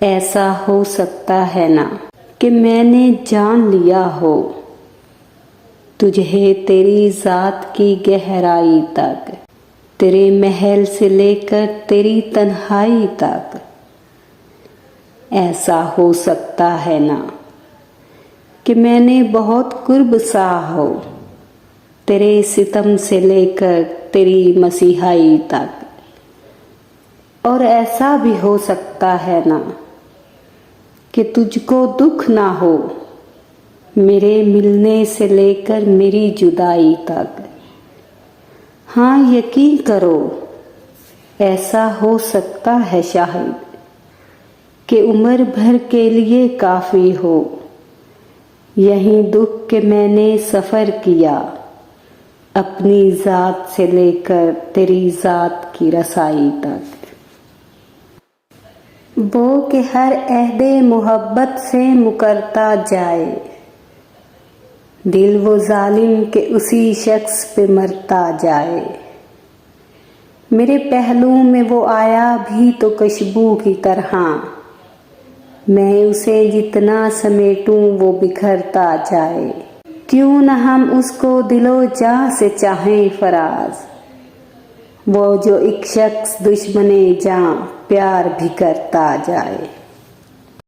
ऐसा हो सकता है ना कि मैंने जान लिया हो तुझे तेरी जात की गहराई तक, तेरे महल से लेकर तेरी तन्हाई तक। ऐसा हो सकता है ना कि मैंने बहुत कुर्ब सा हो तेरे सितम से लेकर तेरी मसीहाई तक। और ऐसा भी हो सकता है ना कि तुझको दुख ना हो मेरे मिलने से लेकर मेरी जुदाई तक। हाँ, यकीन करो, ऐसा हो सकता है शायद कि उम्र भर के लिए काफ़ी हो यही दुख के मैंने सफ़र किया अपनी ज़ात से लेकर तेरी ज़ात की रसाई तक। वो कि हर अहदे मोहब्बत से मुकरता जाए, दिल वो जालिम के उसी शख्स पे मरता जाए। मेरे पहलू में वो आया भी तो खुशबू की तरह, मैं उसे जितना समेटूं वो बिखरता जाए। क्यों न हम उसको दिलो जाह से चाहें फराज, वो जो एक शख्स दुश्मने जान प्यार भी करता जाए।